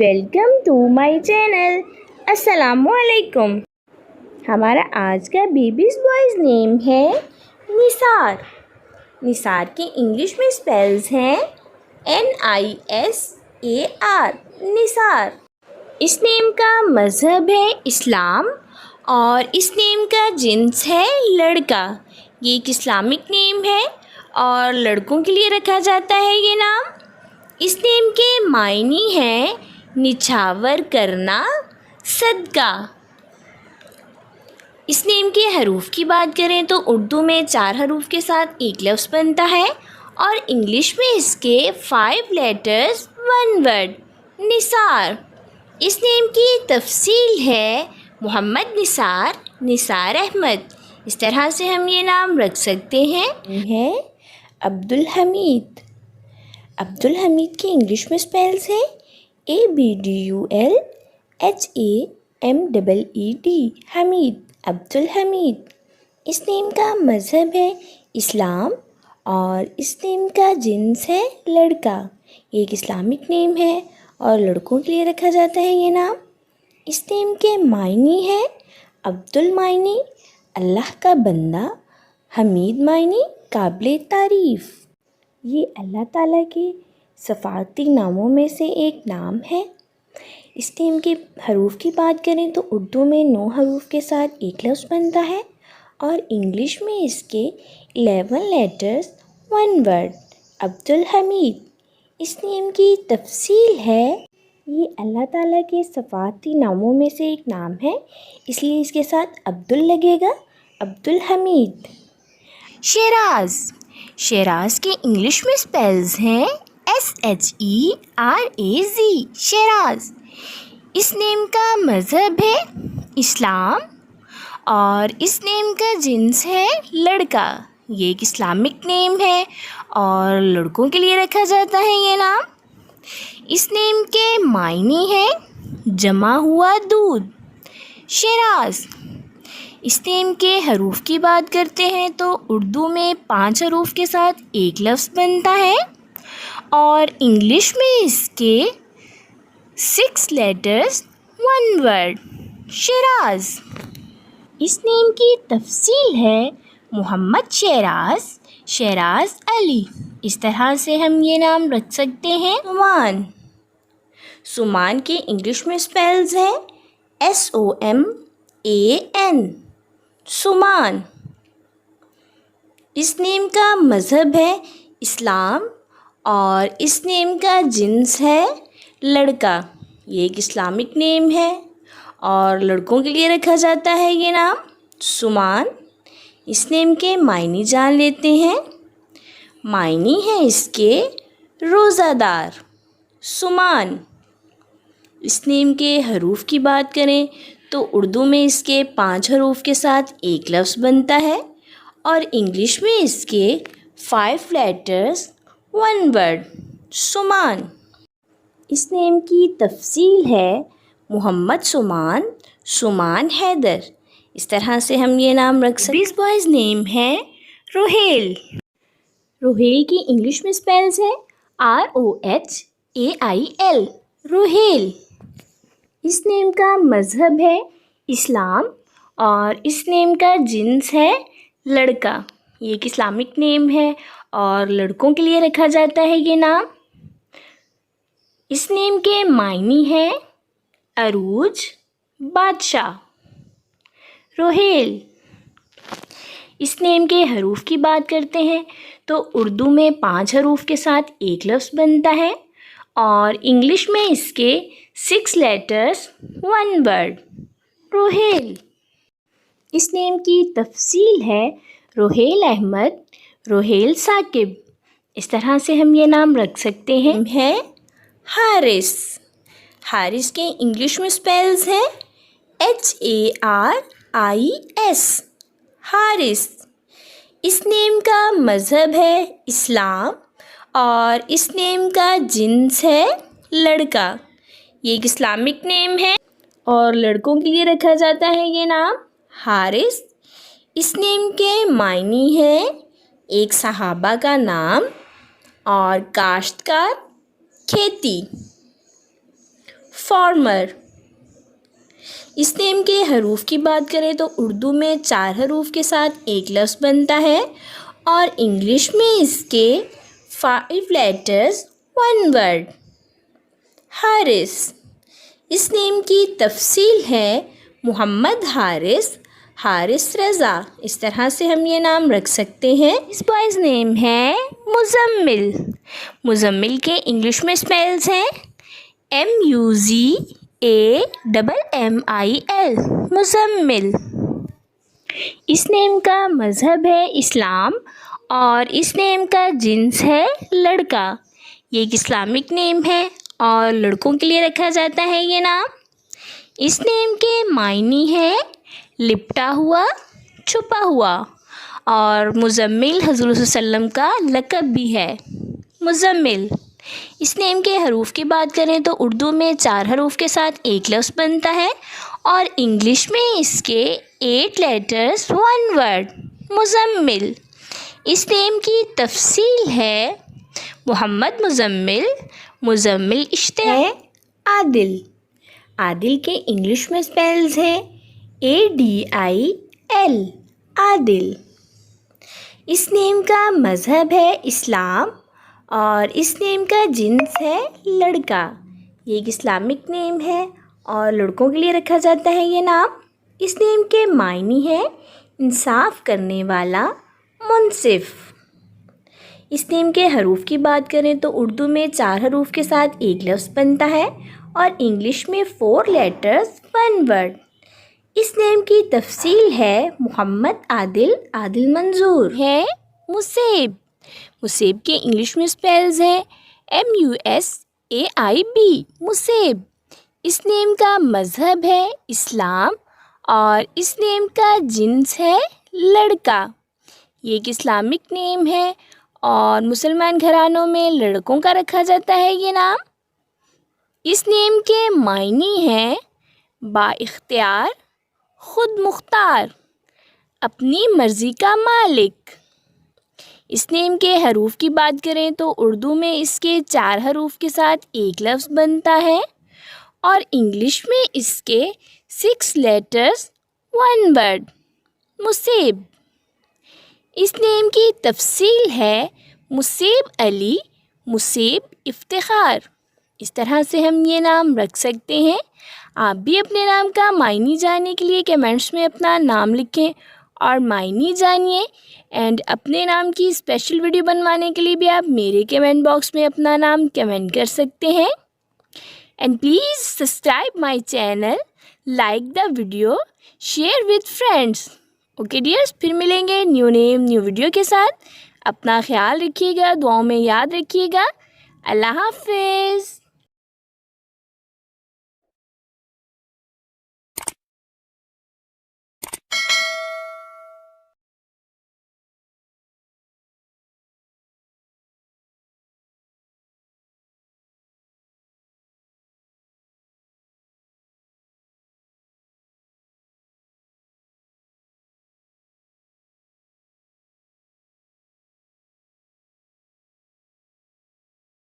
Welcome to my channel. السلام علیکم. ہمارا آج کا بیبیز بوائز نیم ہے نثار. نثار کے انگلش میں اسپیلز ہیں NISAR. نثار. اس نیم کا مذہب ہے اسلام اور اس نیم کا جنس ہے لڑکا. یہ ایک اسلامک نیم ہے اور لڑکوں کے لیے رکھا جاتا ہے یہ نام. اس نیم کے معنی ہیں نچھاور کرنا، صدقہ. اس نیم کے حروف کی بات کریں تو اردو میں 4 حروف کے ساتھ ایک لفظ بنتا ہے اور انگلش میں اس کے 5 لیٹرز 1 ورڈ نثار. اس نیم کی تفصیل ہے محمد نثار، نثار احمد. اس طرح سے ہم یہ نام رکھ سکتے ہیں. عبدالحمید. عبدالحمید کے انگلش میں اسپیلز ہیں ABDULHAMED. حمید. عبدالحمید. اس نیم کا مذہب ہے اسلام اور اس نیم کا جنس ہے لڑکا. یہ ایک اسلامک نیم ہے اور لڑکوں کے لیے رکھا جاتا ہے یہ نام. اس نیم کے معنی ہے عبدالمعنی اللہ کا بندہ، حمید معنی قابل تعریف. یہ اللہ تعالیٰ کے صفاتی ناموں میں سے ایک نام ہے. اس نیم کے حروف کی بات کریں تو اردو میں 9 حروف کے ساتھ ایک لفظ بنتا ہے اور انگلش میں اس کے 11 لیٹرز 1 ورڈ عبدالحمید. اس نیم کی تفصیل ہے یہ اللہ تعالیٰ کے صفاتی ناموں میں سے ایک نام ہے، اس لیے اس کے ساتھ عبدال لگے گا. عبدالحمید. شیراز. شیراز کے انگلش میں اسپیلز ہیں SHERAZ. شیراز. اس نیم کا مذہب ہے اسلام اور اس نیم کا جنس ہے لڑکا. یہ ایک اسلامک نیم ہے اور لڑکوں کے لیے رکھا جاتا ہے یہ نام. اس نیم کے معنی ہے جمع ہوا دودھ. شیراز. اس نیم کے حروف کی بات کرتے ہیں تو اردو میں 5 حروف کے ساتھ ایک لفظ بنتا ہے اور انگلش میں اس کے 6 لیٹرز 1 ورڈ شیراز. اس نیم کی تفصیل ہے محمد شیراز، شیراز علی. اس طرح سے ہم یہ نام رکھ سکتے ہیں. سمان. سمان کے انگلش میں اسپیلز ہیں SOMAN. سمان. اس نیم کا مذہب ہے اسلام اور اس نیم کا جنس ہے لڑکا. یہ ایک اسلامک نیم ہے اور لڑکوں کے لیے رکھا جاتا ہے یہ نام. سمان. اس نیم کے معنی جان لیتے ہیں. معنی ہے اس کے روزہ دار. سمان. اس نیم کے حروف کی بات کریں تو اردو میں اس کے 5 حروف کے ساتھ ایک لفظ بنتا ہے اور انگلش میں اس کے 5 لیٹرز 1 ورڈ سمان. اس نیم کی تفصیل ہے محمد سمان، سمان حیدر. اس طرح سے ہم یہ نام رکھ سکتے ہیں. بیس بوائز نیم ہے روہیل. روہیل کی انگلش میں اسپیلز ہے ROHAIL. روہیل. اس نیم کا مذہب ہے اسلام اور اس نیم کا جنس ہے لڑکا. یہ ایک اسلامک نیم ہے اور لڑکوں کے لیے رکھا جاتا ہے یہ نام. اس نیم کے معنی ہے عروج، بادشاہ. روہیل. اس نیم کے حروف کی بات کرتے ہیں تو اردو میں 5 حروف کے ساتھ ایک لفظ بنتا ہے اور انگلش میں اس کے 6 لیٹرز 1 ورڈ روہیل. اس نیم کی تفصیل ہے روہیل احمد، روہیل ثاقب. اس طرح سے ہم یہ نام رکھ سکتے ہیں. ہے حارث. حارث کے انگلش میں اسپیلز ہیں HARIS. حارث. اس نیم کا مذہب ہے اسلام اور اس نیم کا جنس ہے لڑکا. یہ ایک اسلامک نیم ہے اور لڑکوں کے لیے رکھا جاتا ہے یہ نام. حارث. اس نیم کے معنی ہے ایک صحابہ کا نام اور کاشتکار، کھیتی. فارمر۔ اس نیم کے حروف کی بات کریں تو اردو میں 4 حروف کے ساتھ ایک لفظ بنتا ہے اور انگلش میں اس کے 5 لیٹرز 1 ورڈ۔ حارث۔ اس نیم کی تفصیل ہے محمد حارث، حارث رضا، اس طرح سے ہم یہ نام رکھ سکتے ہیں۔ اس بوائز نیم ہے مزمل۔ مزمل کے انگلش میں اسپیلز ہیں MUZAMMIL، مزمل۔ اس نیم کا مذہب ہے اسلام اور اس نیم کا جنس ہے لڑکا۔ یہ ایک اسلامک نیم ہے اور لڑکوں کے لیے رکھا جاتا ہے یہ نام۔ اس نیم کے معنی ہے لپٹا ہوا، چھپا ہوا، اور مزمل حضور صلی اللہ علیہ وسلم کا لقب بھی ہے، مزمل۔ اس نیم کے حروف کی بات کریں تو اردو میں 4 حروف کے ساتھ ایک لفظ بنتا ہے اور انگلش میں اس کے 8 لیٹرز 1 ورڈ، مزمل۔ اس نیم کی تفصیل ہے محمد مزمل، مزمل اشتہار ہے عادل۔ عادل کے انگلش میں اسپیلز ہیں ADIL، عادل۔ اس نیم کا مذہب ہے اسلام اور اس نیم کا جنس ہے لڑکا۔ یہ ایک اسلامک نیم ہے اور لڑکوں کے لیے رکھا جاتا ہے یہ نام۔ اس نیم کے معنی ہے انصاف کرنے والا، منصف۔ اس نیم کے حروف کی بات کریں تو اردو میں 4 حروف کے ساتھ ایک لفظ بنتا ہے اور انگلش میں 4 لیٹرز 1 ورڈ۔ اس نیم کی تفصیل ہے محمد عادل، عادل منظور ہے مصیب۔ مصیب کے انگلش میں اسپیلز ہیں MUSAIB، مصیب۔ اس نیم کا مذہب ہے اسلام اور اس نیم کا جنس ہے لڑکا۔ یہ ایک اسلامک نیم ہے اور مسلمان گھرانوں میں لڑکوں کا رکھا جاتا ہے یہ نام۔ اس نیم کے معنی ہیں با اختیار، خود مختار، اپنی مرضی کا مالک۔ اس نیم کے حروف کی بات کریں تو اردو میں اس کے 4 حروف کے ساتھ ایک لفظ بنتا ہے اور انگلش میں اس کے 6 لیٹرز 1 ورڈ، مصیب۔ اس نیم کی تفصیل ہے مصیب علی، مصیب افتخار، اس طرح سے ہم یہ نام رکھ سکتے ہیں۔ آپ بھی اپنے نام کا معنی جاننے کے لیے کمنٹس میں اپنا نام لکھیں اور معنی جانیے، اینڈ اپنے نام کی اسپیشل ویڈیو بنوانے کے لیے بھی آپ میرے کمنٹ باکس میں اپنا نام کمنٹ کر سکتے ہیں۔ And please subscribe my channel, like the video, share with friends. Okay dears, پھر ملیں گے نیو نیم نیو ویڈیو کے ساتھ۔ اپنا خیال رکھیے گا، دعاؤں میں یاد رکھیے گا۔ اللہ حافظ۔